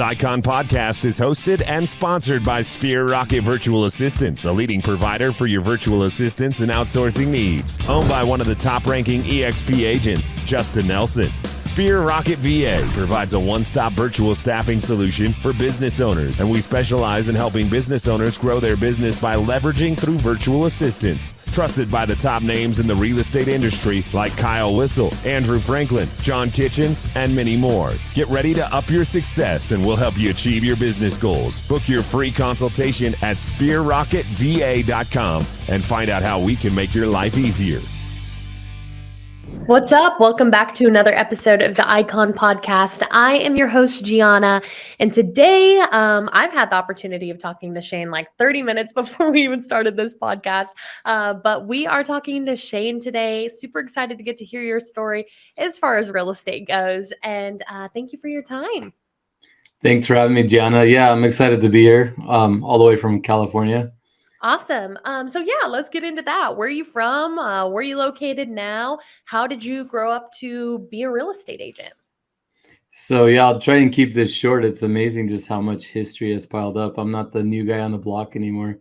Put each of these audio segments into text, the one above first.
This Icon podcast is hosted and sponsored by Sphere Rocket Virtual Assistants, a leading provider for your virtual assistants and outsourcing needs. Owned by one of the top-ranking EXP agents, Justin Nelson. Sphere Rocket VA provides a one-stop virtual staffing solution for business owners, and we specialize in helping business owners grow their business by leveraging through virtual assistants. Trusted by the top names in the real estate industry like Kyle Whistle, Andrew Franklin, John Kitchens, and many more. Get ready to up your success and we'll help you achieve your business goals. Book your free consultation at sphererocketva.com and find out how we can make your life easier. What's up? Welcome back to another episode of the Icon Podcast. I am your host, Gianna, and today I've had the opportunity of talking to Shanne like 30 minutes before we even started this podcast, but we are talking to Shanne today. Super excited to get to hear your story as far as real estate goes, and thank you for your time. Thanks for having me, Gianna. Yeah, I'm excited to be here, all the way from California. Awesome. So yeah, let's get into that. Where are you from? Where are you located now? How did you grow up to be a real estate agent? So yeah, I'll try and keep this short. It's amazing just how much history has piled up. I'm not the new guy on the block anymore.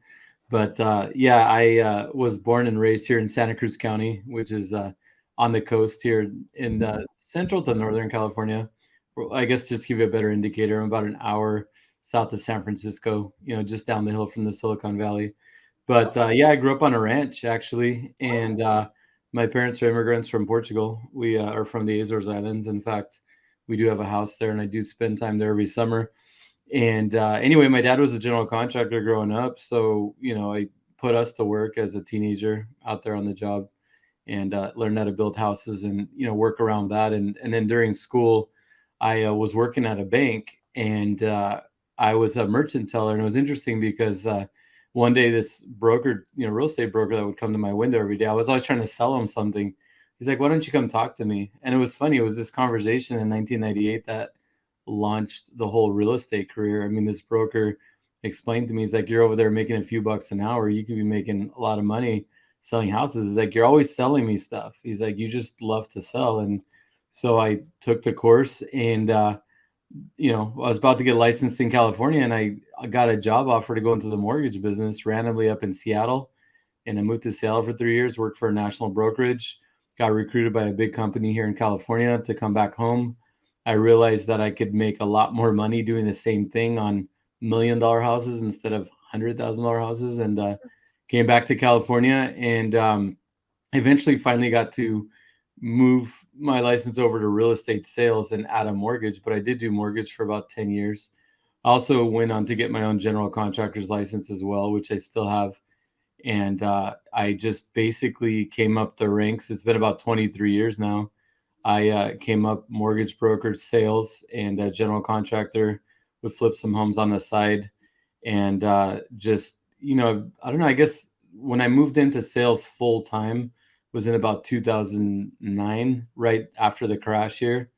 But I was born and raised here in Santa Cruz County, which is on the coast here in central to Northern California. I guess just to give you a better indicator, I'm about an hour south of San Francisco, just down the hill from the Silicon Valley. But I grew up on a ranch, actually, and my parents are immigrants from Portugal. We are from the Azores Islands. In fact, we do have a house there, and I do spend time there every summer. And anyway, my dad was a general contractor growing up, so, I put us to work as a teenager out there on the job and learned how to build houses and, work around that. And then during school, I was working at a bank, and I was a merchant teller, and it was interesting because one day this broker, real estate broker that would come to my window every day, I was always trying to sell him something. He's like, "Why don't you come talk to me?" And it was funny. It was this conversation in 1998 that launched the whole real estate career. I mean, this broker explained to me, he's like, "You're over there making a few bucks an hour. You could be making a lot of money selling houses." He's like, "You're always selling me stuff." He's like, "You just love to sell." And so I took the course, and I was about to get licensed in California, and I got a job offer to go into the mortgage business randomly up in Seattle. And I moved to Seattle for 3 years, worked for a national brokerage, got recruited by a big company here in California to come back home. I realized that I could make a lot more money doing the same thing on $1 million houses instead of $100,000 houses, and came back to California, and eventually finally got to move my license over to real estate sales and add a mortgage, but I did do mortgage for about 10 years. I also went on to get my own general contractor's license as well, which I still have. And I just basically came up the ranks. It's been about 23 years now. I came up mortgage broker, sales, and a general contractor, would flip some homes on the side. And I don't know, I guess when I moved into sales full time, was in about 2009, right after the crash here.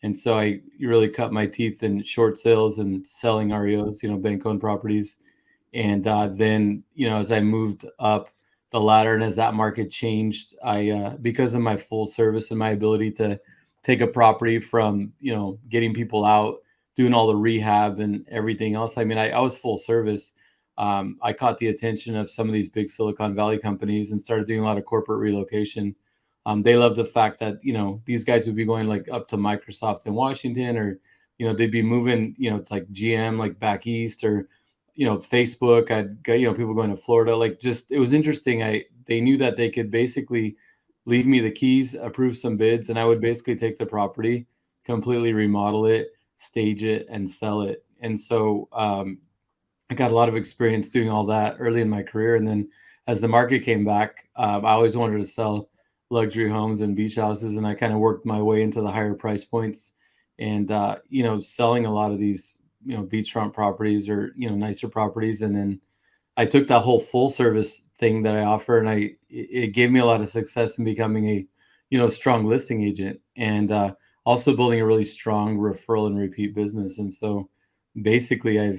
And so I really cut my teeth in short sales and selling REOs, bank-owned properties. And then, as I moved up the ladder and as that market changed, I, because of my full service and my ability to take a property from, getting people out, doing all the rehab and everything else. I mean, I was full service. I caught the attention of some of these big Silicon Valley companies and started doing a lot of corporate relocation. They love the fact that, these guys would be going like up to Microsoft in Washington, or, they'd be moving, to like GM, like back east, or, Facebook. I'd got, people going to Florida. Like, just, it was interesting. They knew that they could basically leave me the keys, approve some bids, and I would basically take the property, completely remodel it, stage it, and sell it. And so, I got a lot of experience doing all that early in my career. And then as the market came back, I always wanted to sell luxury homes and beach houses. And I kind of worked my way into the higher price points and, selling a lot of these, beachfront properties or, nicer properties. And then I took that whole full service thing that I offer, and it gave me a lot of success in becoming a, strong listing agent, and also building a really strong referral and repeat business. And so basically I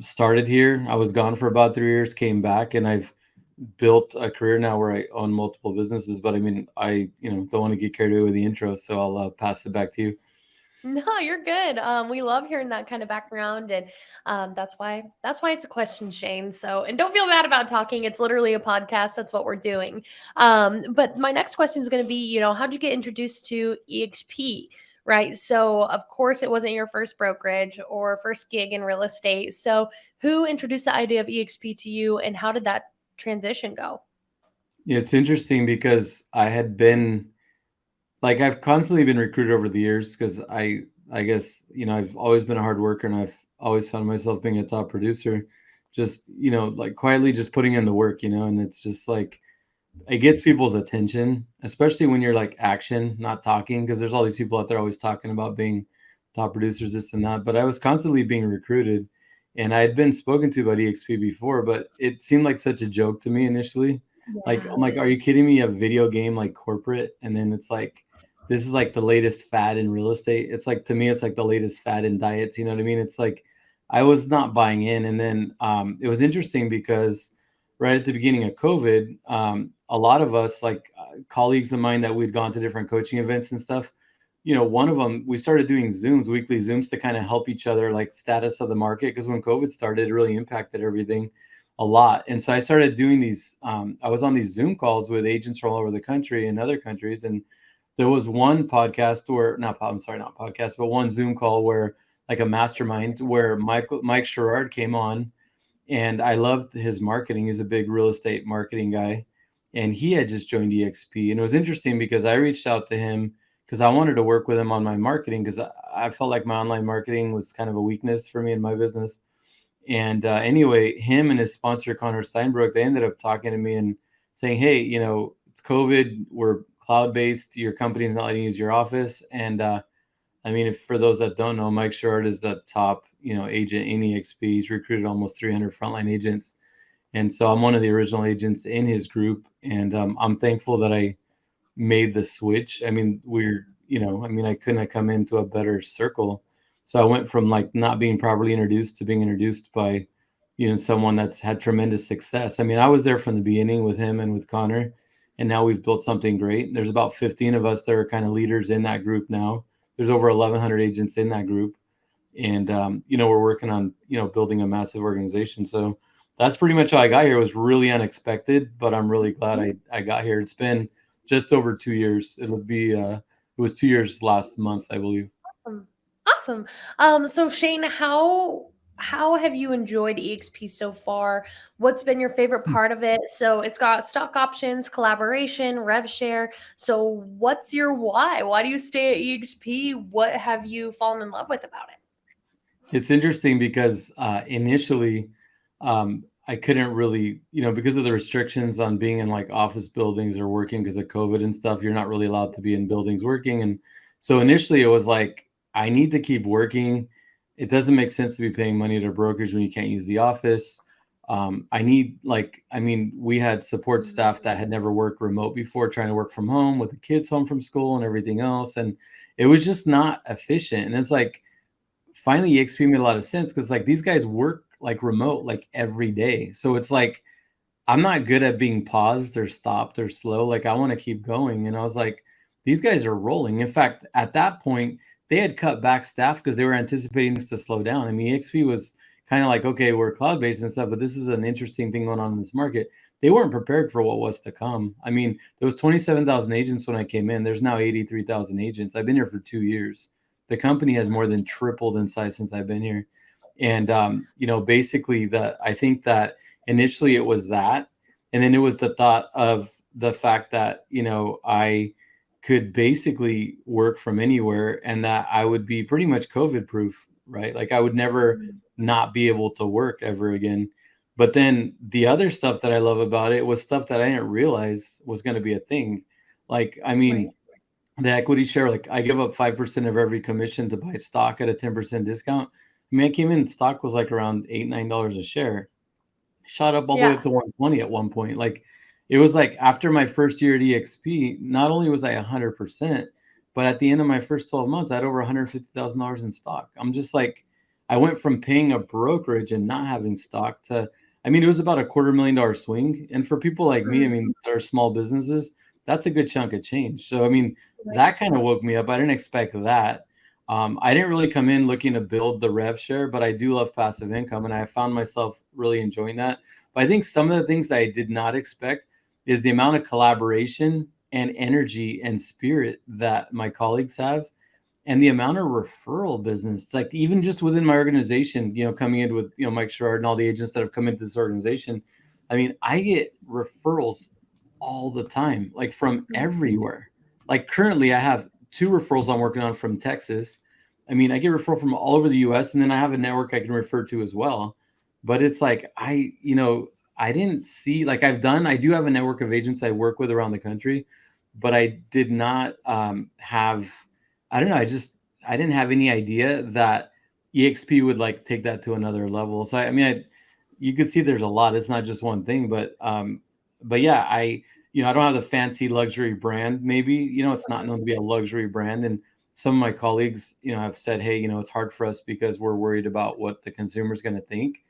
started here. I was gone for about 3 years, came back, and I've built a career now where I own multiple businesses. But I don't want to get carried away with the intro, so I'll pass it back to you. No, you're good. We love hearing that kind of background, and that's why it's a question, Shane. So, and don't feel bad about talking. It's literally a podcast. That's what we're doing. But my next question is going to be, how'd you get introduced to EXP? Right. So, of course, it wasn't your first brokerage or first gig in real estate. So, who introduced the idea of EXP to you, and how did that transition go? Yeah, it's interesting because I've constantly been recruited over the years because I guess, I've always been a hard worker and I've always found myself being a top producer, just, like quietly just putting in the work, and it's just like it gets people's attention, especially when you're like action, not talking, because there's all these people out there always talking about being top producers, this and that. But I was constantly being recruited and I had been spoken to about EXP before, but it seemed like such a joke to me initially. Like, Yeah. I'm like, are you kidding me? A video game like corporate? And then it's like, this is like the latest fad in real estate. It's like, to me, it's like the latest fad in diets. You know what I mean? It's like, I was not buying in. And then it was interesting because right at the beginning of COVID, a lot of us, like colleagues of mine that we'd gone to different coaching events and stuff, one of them, we started doing Zooms, weekly Zooms to kind of help each other, like status of the market. Because when COVID started, it really impacted everything a lot. And so I started doing these, I was on these Zoom calls with agents from all over the country and other countries. And there was one podcast where, not podcast, but one Zoom call where like a mastermind where Mike Sherrard came on, and I loved his marketing. He's a big real estate marketing guy, and he had just joined EXP. And it was interesting because I reached out to him because I wanted to work with him on my marketing because I felt like my online marketing was kind of a weakness for me in my business. And anyway, him and his sponsor, Connor Steinbrook, they ended up talking to me and saying, hey, it's COVID. We're cloud-based. Your company's not letting you use your office. And I mean, if for those that don't know, Mike Sherrard is the top, agent in EXP. He's recruited almost 300 frontline agents. And so I'm one of the original agents in his group. And I'm thankful that I made the switch. I mean, I couldn't have come into a better circle. So I went from like not being properly introduced to being introduced by, someone that's had tremendous success. I mean, I was there from the beginning with him and with Connor, and now we've built something great. There's about 15 of us that are kind of leaders in that group now. There's over 1,100 agents in that group. And, we're working on, building a massive organization. So that's pretty much how I got here. It was really unexpected, but I'm really glad I got here. It's been just over 2 years. It was 2 years last month, I believe. Awesome. So Shane, how have you enjoyed EXP so far? What's been your favorite part of it? So it's got stock options, collaboration, rev share. So what's your why? Why do you stay at EXP? What have you fallen in love with about it? It's interesting because initially I couldn't really, because of the restrictions on being in like office buildings or working because of COVID and stuff, you're not really allowed to be in buildings working. And so initially it was like, I need to keep working. It doesn't make sense to be paying money to brokers when you can't use the office. We had support staff that had never worked remote before, trying to work from home with the kids home from school and everything else. And it was just not efficient. And it's like, finally EXP made a lot of sense because like these guys work like remote like every day. So it's like, I'm not good at being paused or stopped or slow. Like I want to keep going. And I was like, these guys are rolling. In fact, at that point, they had cut back staff because they were anticipating this to slow down. I mean, EXP was kind of like, okay, we're cloud-based and stuff, but this is an interesting thing going on in this market. They weren't prepared for what was to come. I mean, there was 27,000 agents when I came in. There's now 83,000 agents. I've been here for 2 years. The company has more than tripled in size since I've been here. And, basically I think that initially it was that, and then it was the thought of the fact that, I could basically work from anywhere and that I would be pretty much COVID proof, right? Like I would never not be able to work ever again. But then the other stuff that I love about it was stuff that I didn't realize was going to be a thing. Like, I mean, the equity share, like I give up 5% of every commission to buy stock at a 10% discount. I mean, I came in, stock was like around $8-9 a share, shot up all the way up to 120 at one point. Like it was like after my first year at EXP, not only was I 100%, but at the end of my first 12 months, I had over $150,000 in stock. I'm just like, I went from paying a brokerage and not having stock to, I mean, it was about $250,000 swing. And for people like me, I mean, that are small businesses, that's a good chunk of change. So, I mean, that kind of woke me up. I didn't expect that. I didn't really come in looking to build the rev share, but I do love passive income, and I found myself really enjoying that. But I think some of the things that I did not expect is the amount of collaboration and energy and spirit that my colleagues have, and the amount of referral business. It's like even just within my organization, coming in with Mike Sherrard and all the agents that have come into this organization. I mean, I get referrals all the time, like from everywhere. Like currently, I have 2 referrals I'm working on from Texas. I mean, I get referral from all over the US, and then I have a network I can refer to as well. But it's like I didn't see, like I do have a network of agents I work with around the country, but I did not have, I don't know, I didn't have any idea that EXP would like take that to another level. So you could see there's a lot. It's not just one thing, but yeah, I don't have the fancy luxury brand. Maybe, it's not known to be a luxury brand. And some of my colleagues, have said, hey, it's hard for us because we're worried about what the consumer's going to think.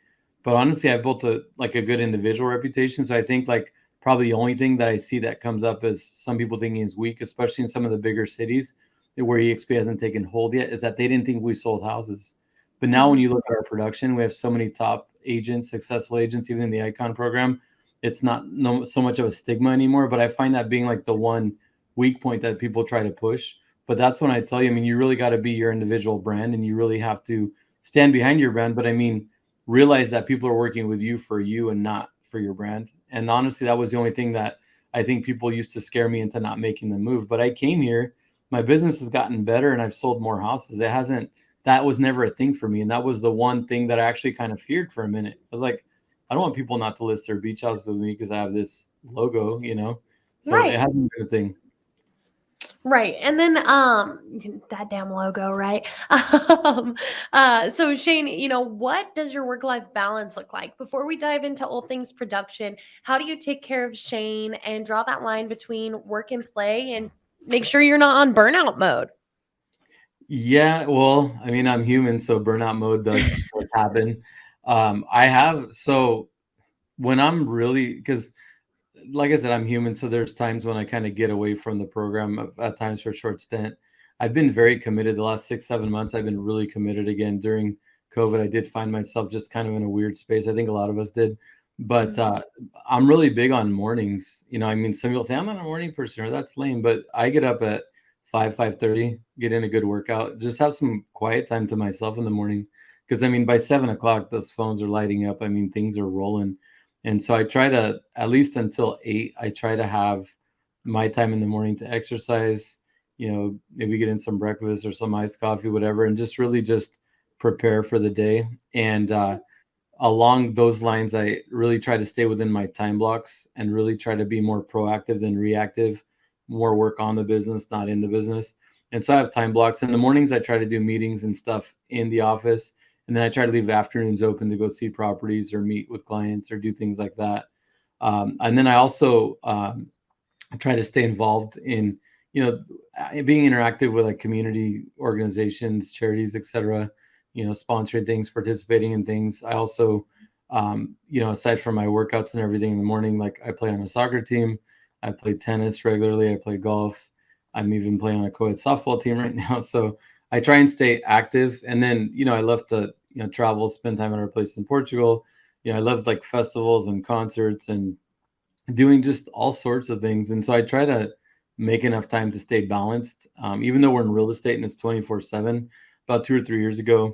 But honestly, I've built a good individual reputation. So I think like probably the only thing that I see that comes up is some people thinking is weak, especially in some of the bigger cities where EXP hasn't taken hold yet, is that they didn't think we sold houses. But now when you look at our production, we have so many top agents, successful agents, even in the Icon program. It's not so much of a stigma anymore, but I find that being like the one weak point that people try to push. But that's when I tell you, you really got to be your individual brand, and you really have to stand behind your brand. But realize that people are working with you for you and not for your brand. And honestly, that was the only thing that I think people used to scare me into not making the move. But I came here, my business has gotten better, and I've sold more houses. That was never a thing for me. And that was the one thing that I actually kind of feared for a minute. I was like, I don't want people not to list their beach houses with me because I have this logo, So Right. It hasn't been a thing. Right. And then that damn logo, right? So Shanne, what does your work-life balance look like? Before we dive into all things production, how do you take care of Shanne and draw that line between work and play and make sure you're not on burnout mode? Yeah, well, I'm human, so burnout mode does happen. So when I'm really, because like I said, I'm human, so there's times when I kind of get away from the program at times for a short stint. I've been very committed the last 6-7 months. I've been really committed again. During COVID, I did find myself just kind of in a weird space. I think a lot of us did, but I'm really big on mornings. Some people say I'm not a morning person, or that's lame, but I get up at 5:30, get in a good workout, just have some quiet time to myself in the morning. Because by 7 o'clock, those phones are lighting up. Things are rolling. And so I try to, at least until 8, I try to have my time in the morning to exercise, maybe get in some breakfast or some iced coffee, whatever, and just really just prepare for the day. And along those lines, I really try to stay within my time blocks and really try to be more proactive than reactive, more work on the business, not in the business. And so I have time blocks. In the mornings, I try to do meetings and stuff in the office. And then I try to leave afternoons open to go see properties or meet with clients or do things like that. And then I also try to stay involved in, being interactive with like community organizations, charities, etc. Sponsoring things, participating in things. I also, aside from my workouts and everything in the morning, like I play on a soccer team, I play tennis regularly, I play golf. I'm even playing on a co-ed softball team right now. So I try and stay active. And then, I love to, travel, spend time at our place in Portugal. I love like festivals and concerts and doing just all sorts of things. And so I try to make enough time to stay balanced. Even though we're in real estate and it's 24/7, about 2 or 3 years ago,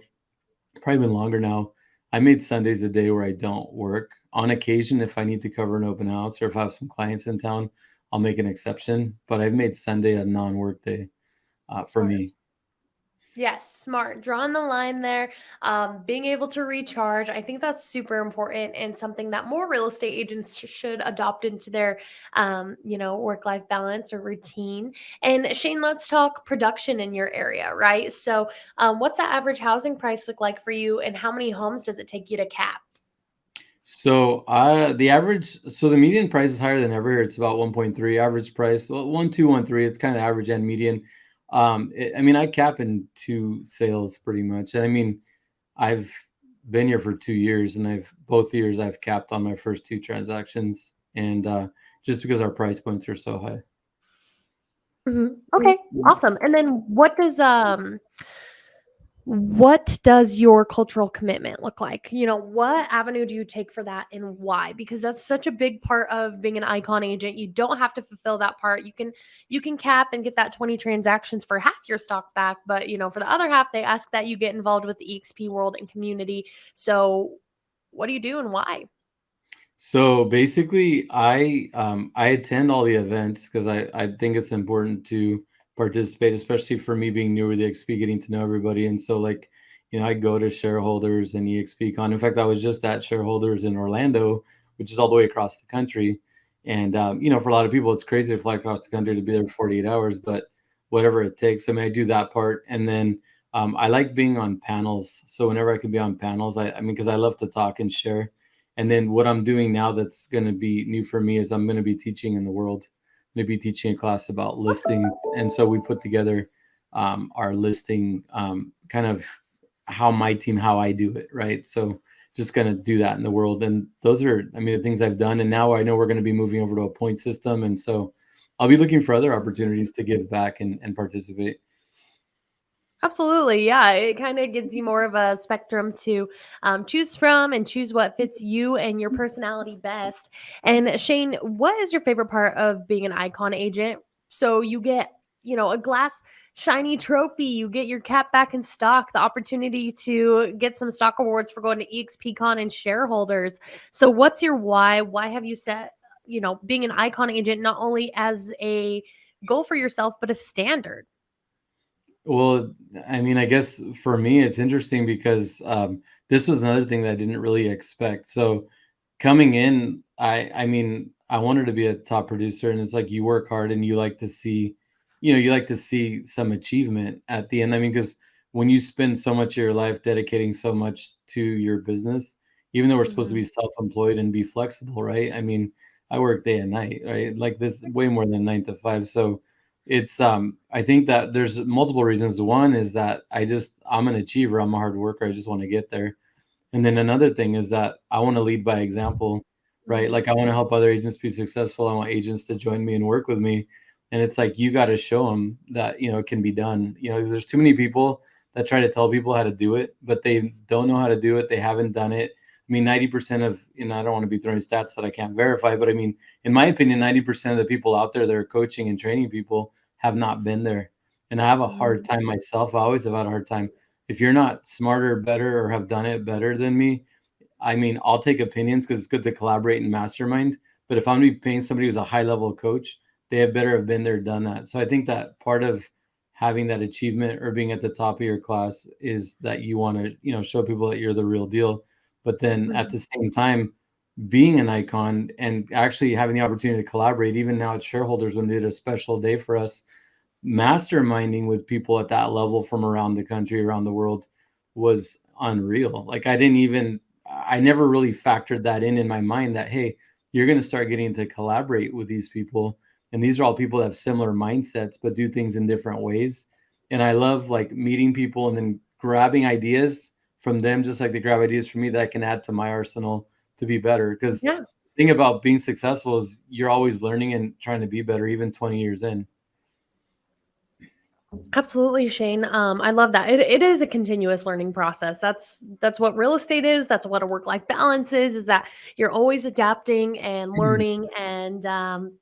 probably been longer now, I made Sundays a day where I don't work. On occasion, if I need to cover an open house or if I have some clients in town, I'll make an exception. But I've made Sunday a non-work day for me. Yes, smart. Drawing the line there, being able to recharge. I think that's super important and something that more real estate agents should adopt into their, work-life balance or routine. And Shanne, let's talk production in your area, right? So, what's the average housing price look like for you, and how many homes does it take you to cap? So the median price is higher than ever here. It's about 1.3 average price. Well, 1.2, 1.3. It's kind of average and median. I cap in 2 sales pretty much. And I've been here for 2 years, and both years I've capped on my first 2 transactions, and just because our price points are so high. Okay, awesome. And then what does what does your cultural commitment look like? What avenue do you take for that and why? Because that's such a big part of being an icon agent. You don't have to fulfill that part. You can cap and get that 20 transactions for half your stock back, but for the other half, they ask that you get involved with the EXP world and community. So what do you do and why? So basically, I attend all the events because I think it's important to participate, especially for me being new with the XP, getting to know everybody. And so like, I go to shareholders and EXP Con. In fact, I was just at shareholders in Orlando, which is all the way across the country. And for a lot of people, it's crazy to fly across the country to be there for 48 hours, but whatever it takes. I mean, I do that part, and then I like being on panels. So whenever I can be on panels, I mean, because I love to talk and share. And then what I'm doing now that's going to be new for me is I'm going to be teaching in the world. I'm going to be teaching a class about listings. And so we put together our listing kind of how I do it, right? So just going to do that in the world. And those are, I mean, the things I've done. And now I know we're going to be moving over to a point system. And so I'll be looking for other opportunities to give back and participate. Absolutely. Yeah. It kind of gives you more of a spectrum to choose from and choose what fits you and your personality best. And Shane, what is your favorite part of being an icon agent? So you get, a glass shiny trophy, you get your cap back in stock, the opportunity to get some stock awards for going to EXPCon and shareholders. So what's your why? Why have you set, being an icon agent not only as a goal for yourself, but a standard? Well, I mean, I guess for me, it's interesting because this was another thing that I didn't really expect. So coming in, I mean, I wanted to be a top producer, and it's like you work hard and you like to see, you like to see some achievement at the end. I mean, because when you spend so much of your life dedicating so much to your business, even though we're supposed to Mhm. be self-employed and be flexible, right? I mean, I work day and night, right? Like this way more than 9 to 5. So it's I think that there's multiple reasons. One is that I'm an achiever, I'm a hard worker, I just want to get there. And then another thing is that I want to lead by example, right? Mhm. Like I want to help other agents be successful. I want agents to join me and work with me. And it's like you got to show them that, it can be done. There's too many people that try to tell people how to do it, but they don't know how to do it. They haven't done it. I mean, 90% of, I don't want to be throwing stats that I can't verify, but I mean, in my opinion, 90% of the people out there that are coaching and training people have not been there. And I have a hard Mhm. time myself. I always have had a hard time. If you're not smarter, better, or have done it better than me, I mean, I'll take opinions because it's good to collaborate and mastermind. But if I'm going to be paying somebody who's a high level coach, they have better have been there, done that. So I think that part of having that achievement or being at the top of your class is that you want to, show people that you're the real deal. But then at Mhm. the same time, being an icon and actually having the opportunity to collaborate, even now at shareholders when they did a special day for us, masterminding with people at that level from around the country, around the world was unreal. Like I never really factored that in my mind that, hey, you're going to start getting to collaborate with these people. And these are all people that have similar mindsets, but do things in different ways. And I love like meeting people and then grabbing ideas from them, just like they grab ideas from me that I can add to my arsenal to be better. Because Yeah. the thing about being successful is you're always learning and trying to be better, even 20 years in. Absolutely, Shane. I love that. It is a continuous learning process. That's what real estate is. That's what a work life balance is. Is that you're always adapting and learning and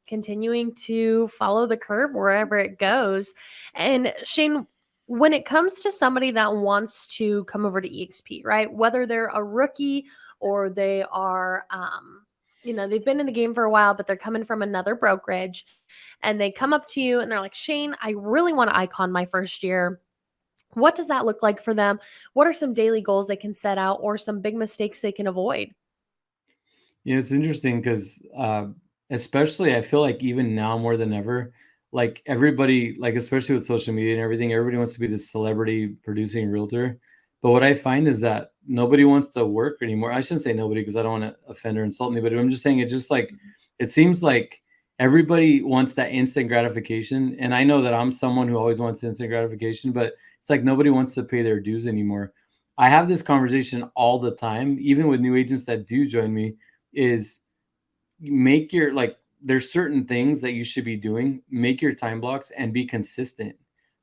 continuing to follow the curve wherever it goes. And Shane, when it comes to somebody that wants to come over to EXP, right? Whether they're a rookie or they are, they've been in the game for a while, but they're coming from another brokerage and they come up to you and they're like, Shane, I really want to icon my first year. What does that look like for them? What are some daily goals they can set out or some big mistakes they can avoid? It's interesting because, especially, I feel like even now more than ever, like everybody, like especially with social media and everything, everybody wants to be this celebrity producing realtor. But what I find is that nobody wants to work anymore. I shouldn't say nobody because I don't want to offend or insult anybody. I'm just saying it just like it seems like everybody wants that instant gratification. And I know that I'm someone who always wants instant gratification, but it's like nobody wants to pay their dues anymore. I have this conversation all the time, even with new agents that do join me is make there's certain things that you should be doing, make your time blocks and be consistent,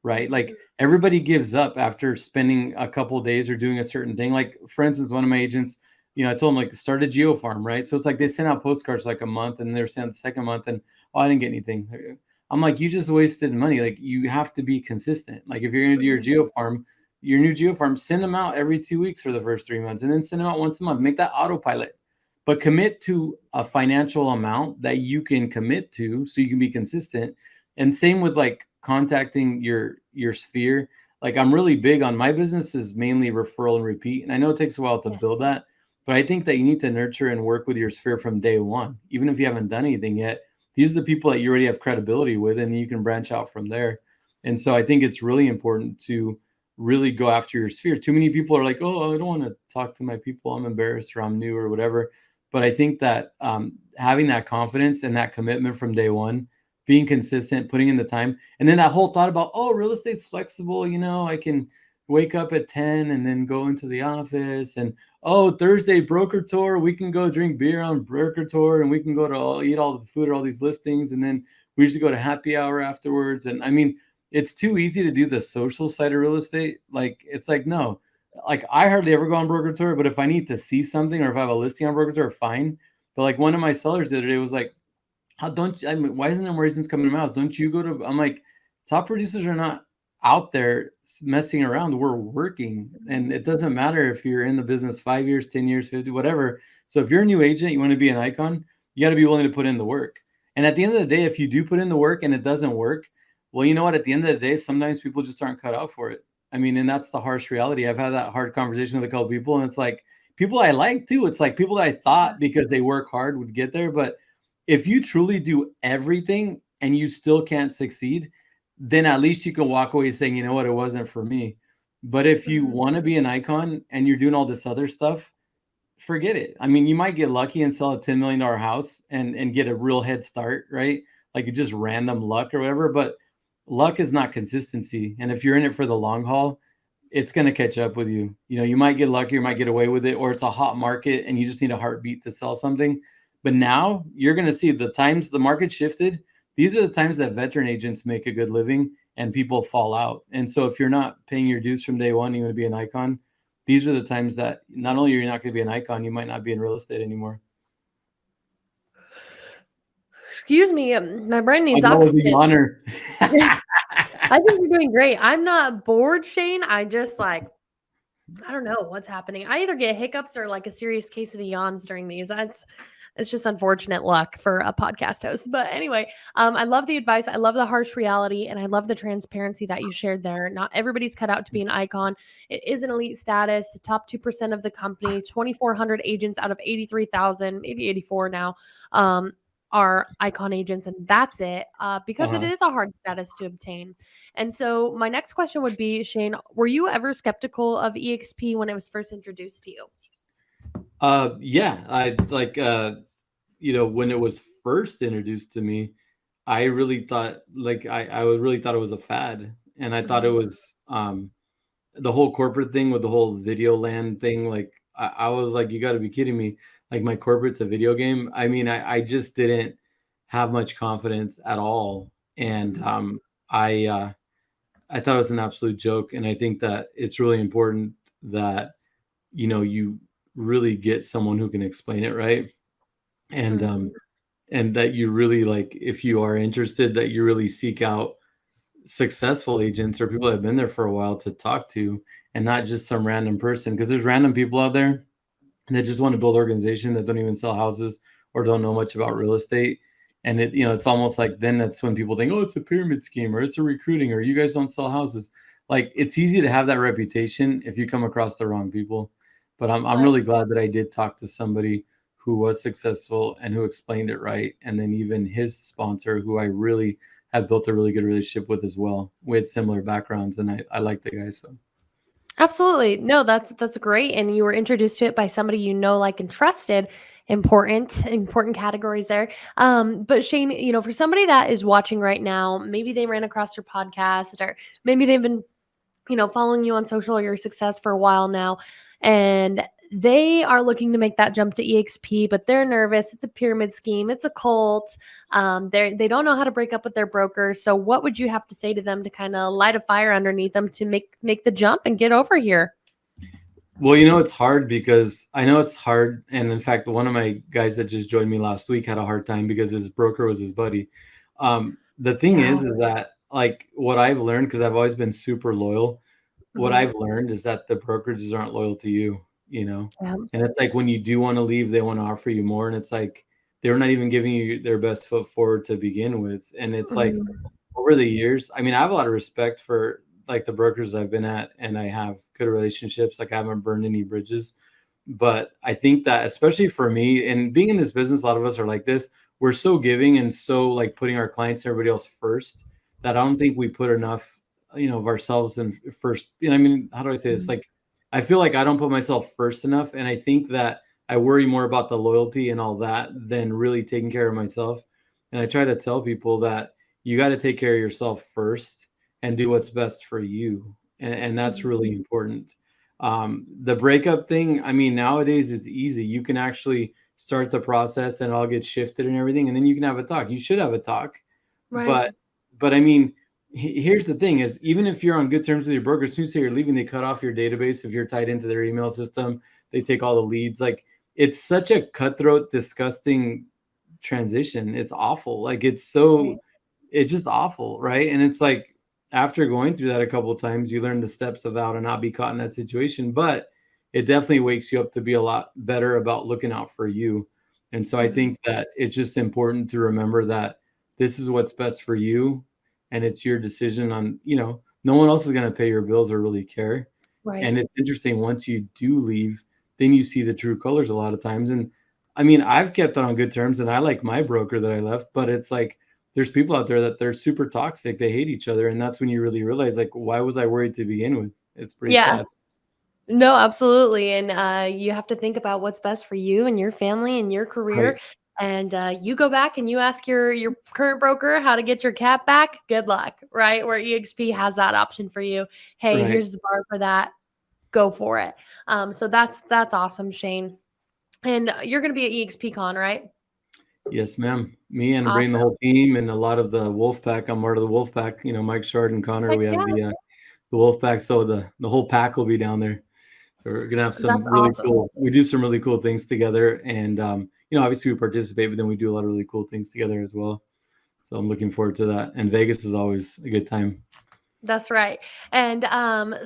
right? Like everybody gives up after spending a couple of days or doing a certain thing. Like for instance, one of my agents, I told him like start a geo farm, right? So it's like they sent out postcards like a month and they're sent the second month and I didn't get anything. I'm like, you just wasted money. Like you have to be consistent. Like if you're going to do your geo farm, your new geo farm, send them out every 2 weeks for the first 3 months and then send them out once a month. Make that autopilot, but commit to a financial amount that you can commit to so you can be consistent. And same with like contacting your sphere. Like I'm really big on my business is mainly referral and repeat. And I know it takes a while to build that, but I think that you need to nurture and work with your sphere from day one. Even if you haven't done anything yet, these are the people that you already have credibility with, and you can branch out from there. And so I think it's really important to really go after your sphere. Too many people are like, oh, I don't want to talk to my people. I'm embarrassed or I'm new or whatever. But I think that having that confidence and that commitment from day one, being consistent, putting in the time, and then that whole thought about, oh, real estate's flexible. I can wake up at 10 and then go into the office, and oh, Thursday broker tour, we can go drink beer on broker tour, and we can go to eat all the food at all these listings, and then we usually go to happy hour afterwards. And I mean, it's too easy to do the social side of real estate. Like it's like, no, like I hardly ever go on broker tour, but if I need to see something or if I have a listing on broker tour, fine. But like one of my sellers the other day was like, why isn't there more agents coming to my house? Don't you go to, I'm like, top producers are not out there messing around. We're working, and it doesn't matter if you're in the business 5 years, 10 years, 50, whatever. So if you're a new agent, you want to be an icon, you got to be willing to put in the work. And at the end of the day, if you do put in the work and it doesn't work, well, you know what? At the end of the day, sometimes people just aren't cut out for it. I mean, and that's the harsh reality. I've had that hard conversation with a couple people, and it's like people I like too. It's like people that I thought because they work hard would get there. But if you truly do everything and you still can't succeed, then at least you can walk away saying, you know what, it wasn't for me. But if you want to be an icon and you're doing all this other stuff, forget it. I mean, you might get lucky and sell a $10 million house and get a real head start, right? Like it's just random luck or whatever, but luck is not consistency. And if you're in it for the long haul, it's going to catch up with you. You might get lucky, you might get away with it, or it's a hot market and you just need a heartbeat to sell something. But now you're going to see the times the market shifted. These are the times that veteran agents make a good living and people fall out. And so if you're not paying your dues from day one, you want to be an icon. These are the times that not only are you not going to be an icon, you might not be in real estate anymore. Excuse me, my brain needs oxygen. Honor. I think you're doing great. I'm not bored, Shane. I just I don't know what's happening. I either get hiccups or like a serious case of the yawns during these. It's just unfortunate luck for a podcast host. But anyway, I love the advice. I love the harsh reality, and I love the transparency that you shared there. Not everybody's cut out to be an icon. It is an elite status. The top 2% of the company, 2,400 agents out of 83,000, maybe 84 now, are icon agents, and that's it, because it is a hard status to obtain. And so my next question would be, Shane, were you ever skeptical of EXP when it was first introduced to you? Yeah, I like, when it was first introduced to me, I really thought I really thought it was a fad. And I thought it was, the whole corporate thing with the whole video land thing. Like I was like, you gotta be kidding me. Like my corporate's a video game. I mean, I just didn't have much confidence at all. And, I thought it was an absolute joke. And I think that it's really important that, you really get someone who can explain it right. And and that you really, like, if you are interested, that you really seek out successful agents or people that have been there for a while to talk to, and not just some random person, because there's random people out there that just want to build organization that don't even sell houses or don't know much about real estate. And it's almost like then that's when people think, oh, it's a pyramid scheme or it's a recruiting or you guys don't sell houses. Like it's easy to have that reputation if you come across the wrong people. But I'm really glad that I did talk to somebody who was successful and who explained it right. And then even his sponsor, who I really have built a really good relationship with as well. We had similar backgrounds, and I like the guy. So absolutely. No, that's great. And you were introduced to it by somebody you know, like, and trusted. Important categories there. But Shane, for somebody that is watching right now, maybe they ran across your podcast, or maybe they've been, following you on social or your success for a while now, and they are looking to make that jump to EXP, but they're nervous. It's a pyramid scheme. It's a cult. They don't know how to break up with their broker. So what would you have to say to them to kind of light a fire underneath them to make the jump and get over here? Well, it's hard because I know it's hard. And in fact, one of my guys that just joined me last week had a hard time because his broker was his buddy. The thing is that like what I've learned, because I've always been super loyal, what I've learned is that the brokerages aren't loyal to you, And it's like when you do want to leave, they want to offer you more. And it's like they're not even giving you their best foot forward to begin with. And it's like over the years, I mean, I have a lot of respect for like the brokers I've been at, and I have good relationships. Like I haven't burned any bridges. But I think that especially for me and being in this business, a lot of us are like this. We're so giving and so like putting our clients and everybody else first that I don't think we put enough, of ourselves in first. I mean, how do I say this? Like, I feel like I don't put myself first enough. And I think that I worry more about the loyalty and all that than really taking care of myself. And I try to tell people that you got to take care of yourself first and do what's best for you. And that's really important. The breakup thing, I mean, nowadays it's easy. You can actually start the process and all get shifted and everything. And then you can have a talk. You should have a talk. Right. But I mean, here's the thing is, even if you're on good terms with your broker, as soon as you say you're leaving, they cut off your database. If you're tied into their email system, they take all the leads. Like it's such a cutthroat, disgusting transition. It's awful. Like it's just awful. Right. And it's like, after going through that a couple of times, you learn the steps of how to not be caught in that situation, but it definitely wakes you up to be a lot better about looking out for you. And so I think that it's just important to remember that this is what's best for you. And it's your decision on, no one else is going to pay your bills or really care. Right. And it's interesting. Once you do leave, then you see the true colors a lot of times. And I mean, I've kept it on good terms and I like my broker that I left, but it's like, there's people out there that they're super toxic. They hate each other. And that's when you really realize, like, why was I worried to begin with? It's pretty sad. No, absolutely. And you have to think about what's best for you and your family and your career. Right. And you go back and you ask your current broker how to get your cap back. Good luck, right? Where EXP has that option for you. Hey, here's the bar for that. Go for it. So that's awesome, Shanne. And you're going to be at EXP Con, right? Yes, ma'am. Me and bring the whole team and a lot of the Wolf Pack. I'm part of the Wolf Pack. Mike Shard and Connor. We have the Wolf Pack. So the whole pack will be down there. So we're gonna have some cool. We do some really cool things together, and obviously we participate, but then we do a lot of really cool things together as well. So I'm looking forward to that. And Vegas is always a good time. That's right. And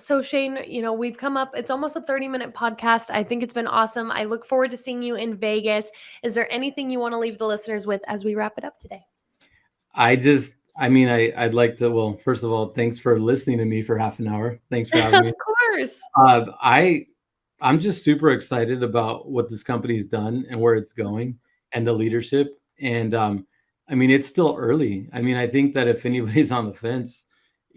so Shanne, we've come up, it's almost a 30-minute podcast. I think it's been awesome. I look forward to seeing you in Vegas. Is there anything you want to leave the listeners with as we wrap it up today? I'd like to, well, first of all, thanks for listening to me for half an hour. Thanks for having me. Of course. I'm just super excited about what this company's done and where it's going and the leadership. And it's still early. I think that if anybody's on the fence,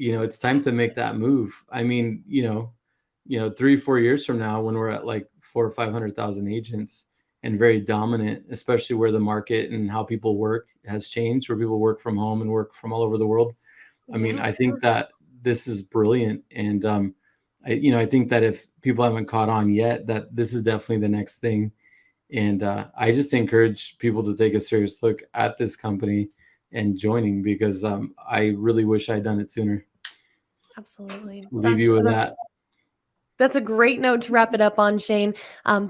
it's time to make that move. 3-4 years from now, when we're at like 400,000 or 500,000 agents and very dominant, especially where the market and how people work has changed, where people work from home and work from all over the world. I think that this is brilliant. And, I think that if people haven't caught on yet, that this is definitely the next thing. And I just encourage people to take a serious look at this company and joining, because I really wish I'd done it sooner. Absolutely. Leave you with that. That's a great note to wrap it up on, Shanne.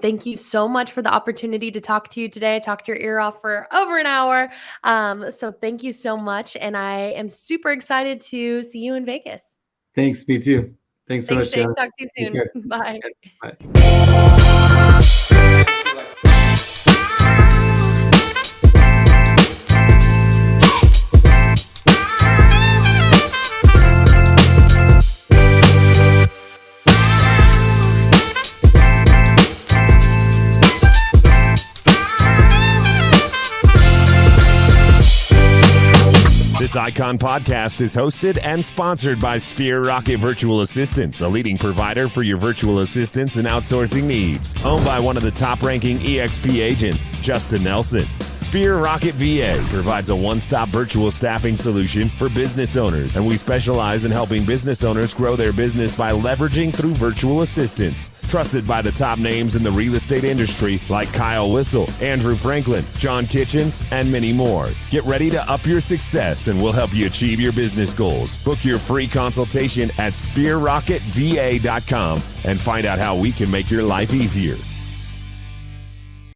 Thank you so much for the opportunity to talk to you today. I talked your ear off for over an hour. So thank you so much. And I am super excited to see you in Vegas. Thanks. Me too. Thanks so much, Shanne. Talk to you soon. Bye. Bye. This Icon podcast is hosted and sponsored by Sphere Rocket Virtual Assistants, a leading provider for your virtual assistants and outsourcing needs. Owned by one of the top-ranking EXP agents, Justin Nelson. Spear Rocket VA provides a one-stop virtual staffing solution for business owners, and we specialize in helping business owners grow their business by leveraging through virtual assistants. Trusted by the top names in the real estate industry like Kyle Whistle, Andrew Franklin, John Kitchens, and many more. Get ready to up your success, and we'll help you achieve your business goals. Book your free consultation at SpearRocketVA.com and find out how we can make your life easier.